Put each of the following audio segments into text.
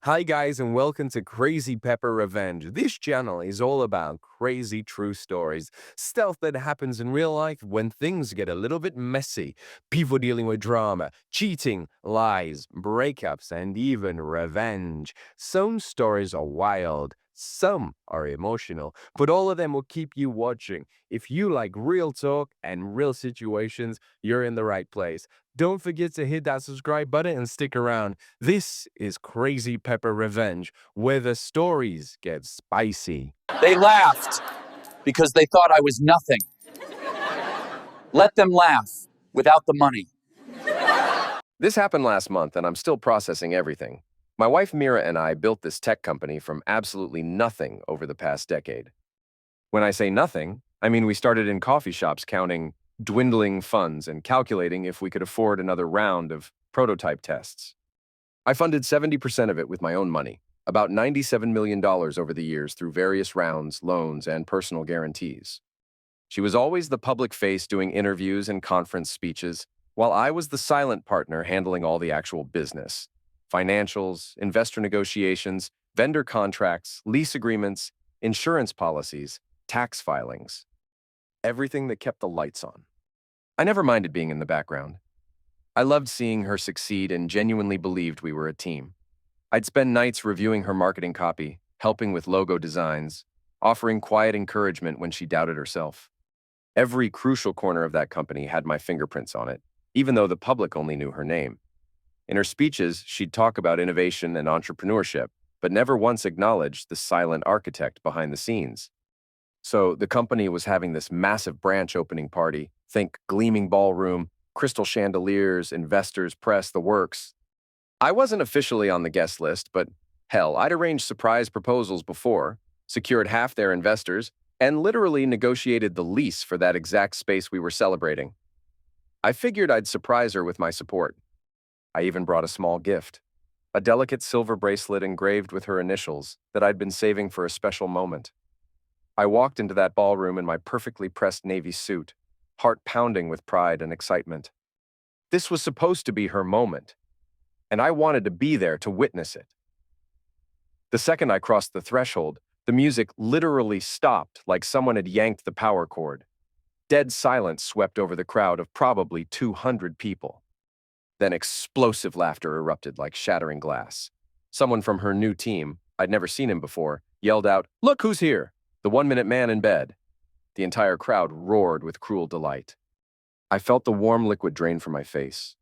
Hi guys and welcome to Crazy Pepper Revenge. This channel is all about crazy true stories, stuff that happens in real life when things get a little bit messy, people dealing with drama, cheating, lies, breakups, and even revenge. Some stories are wild, some are emotional, but all of them will keep you watching. If you like real talk and real situations, you're in the right place. Don't forget to hit that subscribe button and stick around. This is Crazy Pepper Revenge, where the stories get spicy. They laughed because they thought I was nothing. Let them laugh without the money. This happened last month, and I'm still processing everything. My wife Mira and I built this tech company from absolutely nothing over the past decade. When I say nothing, I mean we started in coffee shops counting dwindling funds and calculating if we could afford another round of prototype tests. I funded 70% of it with my own money, about $97 million over the years through various rounds, loans, and personal guarantees. She was always the public face doing interviews and conference speeches, while I was the silent partner handling all the actual business: financials, investor negotiations, vendor contracts, lease agreements, insurance policies, tax filings. Everything that kept the lights on. I never minded being in the background. I loved seeing her succeed and genuinely believed we were a team. I'd spend nights reviewing her marketing copy, helping with logo designs, offering quiet encouragement when she doubted herself. Every crucial corner of that company had my fingerprints on it, even though the public only knew her name. In her speeches, she'd talk about innovation and entrepreneurship, but never once acknowledged the silent architect behind the scenes. So the company was having this massive branch opening party, think gleaming ballroom, crystal chandeliers, investors, press, the works. I wasn't officially on the guest list, but hell, I'd arranged surprise proposals before, secured half their investors, and literally negotiated the lease for that exact space we were celebrating. I figured I'd surprise her with my support. I even brought a small gift, a delicate silver bracelet engraved with her initials that I'd been saving for a special moment. I walked into that ballroom in my perfectly pressed navy suit, heart pounding with pride and excitement. This was supposed to be her moment, and I wanted to be there to witness it. The second I crossed the threshold, the music literally stopped like someone had yanked the power cord. Dead silence swept over the crowd of probably 200 people. Then explosive laughter erupted like shattering glass. Someone from her new team, I'd never seen him before, yelled out, "Look who's here! The 1-minute man in bed." The entire crowd roared with cruel delight. I felt the warm liquid drain from my face.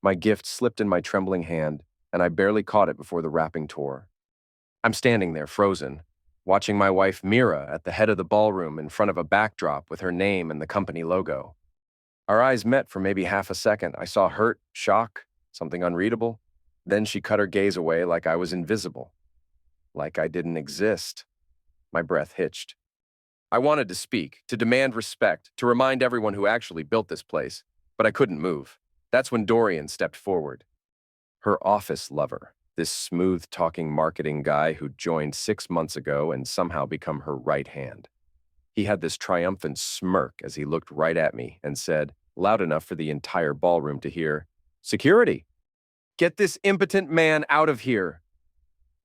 My gift slipped in my trembling hand, and I barely caught it before the wrapping tore. I'm standing there, frozen, watching my wife Mira at the head of the ballroom in front of a backdrop with her name and the company logo. Our eyes met for maybe half a second. I saw hurt, shock, something unreadable. Then she cut her gaze away like I was invisible, like I didn't exist. My breath hitched. I wanted to speak, to demand respect, to remind everyone who actually built this place, but I couldn't move. That's when Dorian stepped forward. Her office lover, this smooth-talking marketing guy who joined 6 months ago and somehow become her right hand. He had this triumphant smirk as he looked right at me and said, loud enough for the entire ballroom to hear, "Security! Get this impotent man out of here!"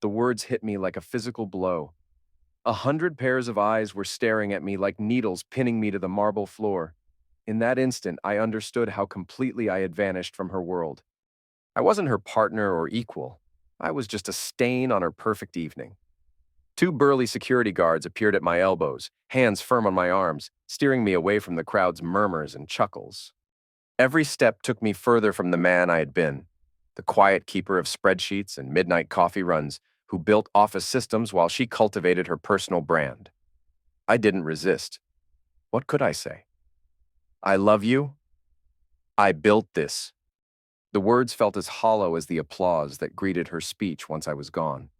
The words hit me like a physical blow. 100 pairs of eyes were staring at me like needles pinning me to the marble floor. In that instant, I understood how completely I had vanished from her world. I wasn't her partner or equal. I was just a stain on her perfect evening. 2 burly security guards appeared at my elbows, hands firm on my arms, steering me away from the crowd's murmurs and chuckles. Every step took me further from the man I had been, the quiet keeper of spreadsheets and midnight coffee runs, who built office systems while she cultivated her personal brand. I didn't resist. What could I say? I love you. I built this. The words felt as hollow as the applause that greeted her speech once I was gone.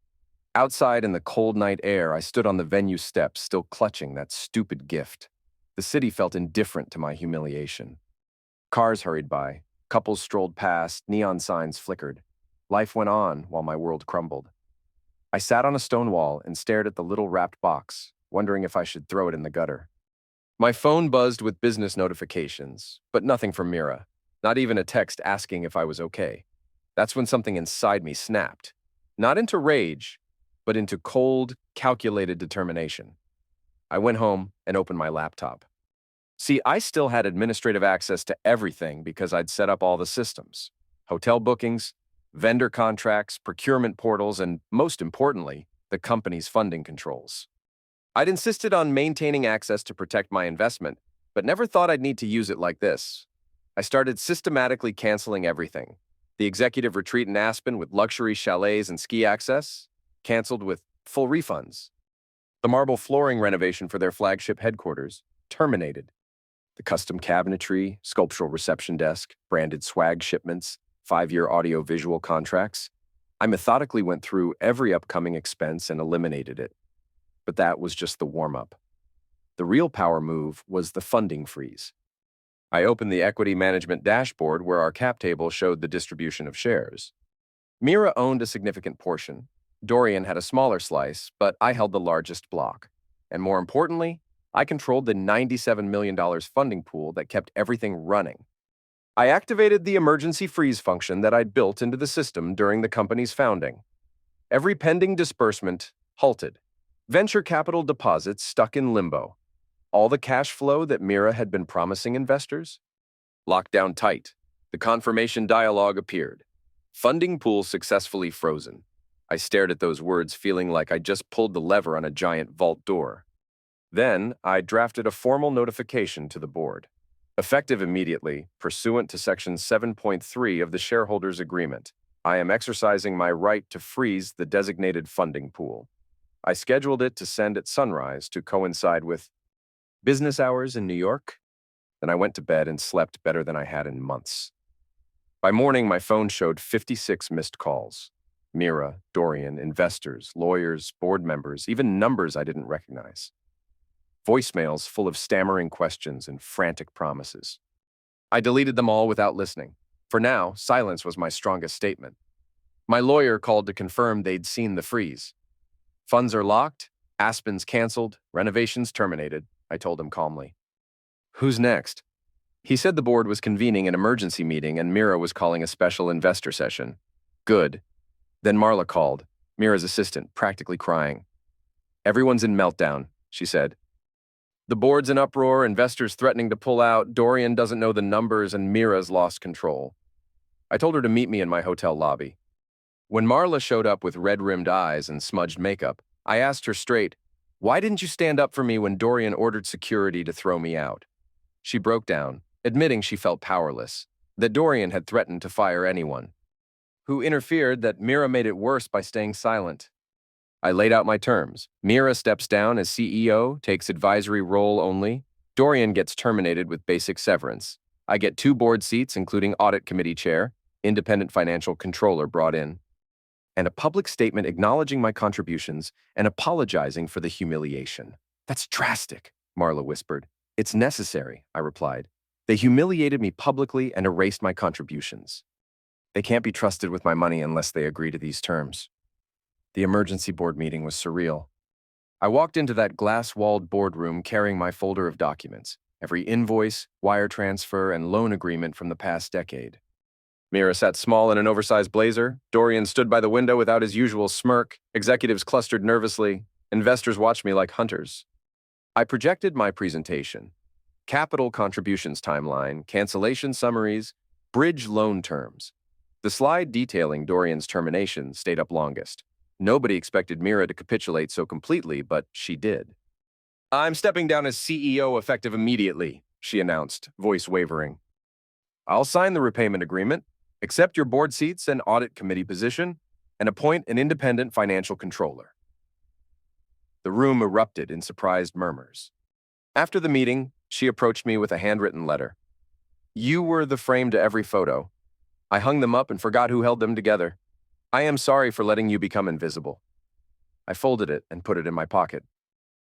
Outside in the cold night air, I stood on the venue steps, still clutching that stupid gift. The city felt indifferent to my humiliation. Cars hurried by, couples strolled past, neon signs flickered. Life went on while my world crumbled. I sat on a stone wall and stared at the little wrapped box, wondering if I should throw it in the gutter. My phone buzzed with business notifications, but nothing from Mira, not even a text asking if I was okay. That's when something inside me snapped. Not into rage, but into cold, calculated determination. I went home and opened my laptop. See, I still had administrative access to everything because I'd set up all the systems: hotel bookings, vendor contracts, procurement portals, and most importantly, the company's funding controls. I'd insisted on maintaining access to protect my investment, but never thought I'd need to use it like this. I started systematically canceling everything. The executive retreat in Aspen with luxury chalets and ski access, canceled with full refunds. The marble flooring renovation for their flagship headquarters, terminated. The custom cabinetry, sculptural reception desk, branded swag shipments, 5-year audio-visual contracts. I methodically went through every upcoming expense and eliminated it. But that was just the warm-up. The real power move was the funding freeze. I opened the equity management dashboard where our cap table showed the distribution of shares. Mira owned a significant portion. Dorian had a smaller slice, but I held the largest block. And more importantly, I controlled the $97 million funding pool that kept everything running. I activated the emergency freeze function that I'd built into the system during the company's founding. Every pending disbursement halted. Venture capital deposits stuck in limbo. All the cash flow that Mira had been promising investors? Locked down tight. The confirmation dialogue appeared. Funding pool successfully frozen. I stared at those words, feeling like I just pulled the lever on a giant vault door. Then, I drafted a formal notification to the board. Effective immediately, pursuant to Section 7.3 of the Shareholders' Agreement, I am exercising my right to freeze the designated funding pool. I scheduled it to send at sunrise to coincide with business hours in New York. Then I went to bed and slept better than I had in months. By morning, my phone showed 56 missed calls. Mira, Dorian, investors, lawyers, board members, even numbers I didn't recognize. Voicemails full of stammering questions and frantic promises. I deleted them all without listening. For now, silence was my strongest statement. My lawyer called to confirm they'd seen the freeze. Funds are locked, Aspen's canceled, renovations terminated, I told him calmly. Who's next? He said the board was convening an emergency meeting and Mira was calling a special investor session. Good. Then Marla called, Mira's assistant, practically crying. Everyone's in meltdown, she said. The board's in uproar, investors threatening to pull out, Dorian doesn't know the numbers, and Mira's lost control. I told her to meet me in my hotel lobby. When Marla showed up with red-rimmed eyes and smudged makeup, I asked her straight, why didn't you stand up for me when Dorian ordered security to throw me out? She broke down, admitting she felt powerless, that Dorian had threatened to fire anyone who interfered, that Mira made it worse by staying silent. I laid out my terms. Mira steps down as CEO, takes advisory role only. Dorian gets terminated with basic severance. I get 2 board seats, including audit committee chair, independent financial controller brought in, and a public statement acknowledging my contributions and apologizing for the humiliation. That's drastic, Marla whispered. It's necessary, I replied. They humiliated me publicly and erased my contributions. They can't be trusted with my money unless they agree to these terms. The emergency board meeting was surreal. I walked into that glass-walled boardroom carrying my folder of documents, every invoice, wire transfer, and loan agreement from the past decade. Mira sat small in an oversized blazer. Dorian stood by the window without his usual smirk. Executives clustered nervously. Investors watched me like hunters. I projected my presentation. Capital contributions timeline, cancellation summaries, bridge loan terms. The slide detailing Dorian's termination stayed up longest. Nobody expected Mira to capitulate so completely, but she did. I'm stepping down as CEO effective immediately, she announced, voice wavering. I'll sign the repayment agreement, accept your board seats and audit committee position, and appoint an independent financial controller. The room erupted in surprised murmurs. After the meeting, she approached me with a handwritten letter. You were the frame to every photo. I hung them up and forgot who held them together. I am sorry for letting you become invisible. I folded it and put it in my pocket.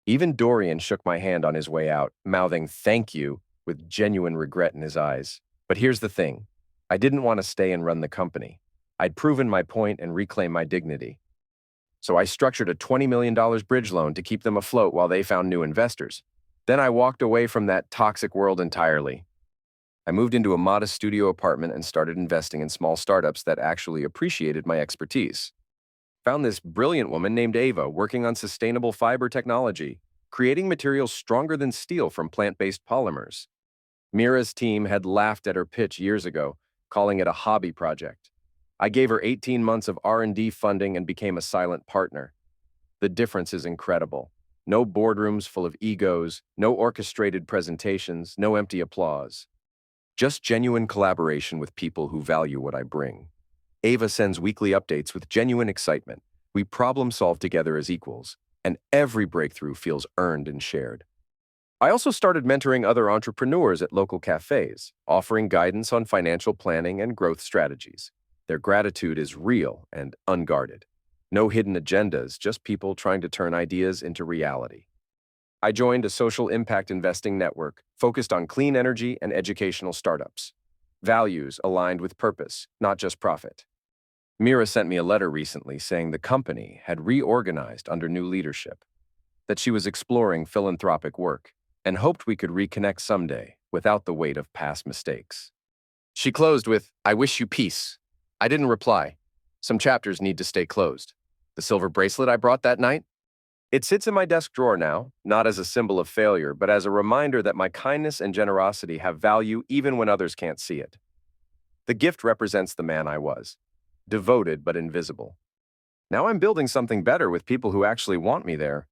Even Dorian shook my hand on his way out, mouthing thank you with genuine regret in his eyes. But here's the thing. I didn't want to stay and run the company. I'd proven my point and reclaim my dignity. So I structured a $20 million bridge loan to keep them afloat while they found new investors. Then I walked away from that toxic world entirely. I moved into a modest studio apartment and started investing in small startups that actually appreciated my expertise. Found this brilliant woman named Ava working on sustainable fiber technology, creating materials stronger than steel from plant-based polymers. Mira's team had laughed at her pitch years ago, calling it a hobby project. I gave her 18 months of R&D funding and became a silent partner. The difference is incredible. No boardrooms full of egos, no orchestrated presentations, no empty applause. Just genuine collaboration with people who value what I bring. Ava sends weekly updates with genuine excitement. We problem solve together as equals, and every breakthrough feels earned and shared. I also started mentoring other entrepreneurs at local cafes, offering guidance on financial planning and growth strategies. Their gratitude is real and unguarded. No hidden agendas, just people trying to turn ideas into reality. I joined a social impact investing network focused on clean energy and educational startups. Values aligned with purpose, not just profit. Mira sent me a letter recently saying the company had reorganized under new leadership, that she was exploring philanthropic work, and hoped we could reconnect someday without the weight of past mistakes. She closed with, "I wish you peace." I didn't reply. Some chapters need to stay closed. The silver bracelet I brought that night? It sits in my desk drawer now, not as a symbol of failure, but as a reminder that my kindness and generosity have value even when others can't see it. The gift represents the man I was, devoted but invisible. Now I'm building something better with people who actually want me there,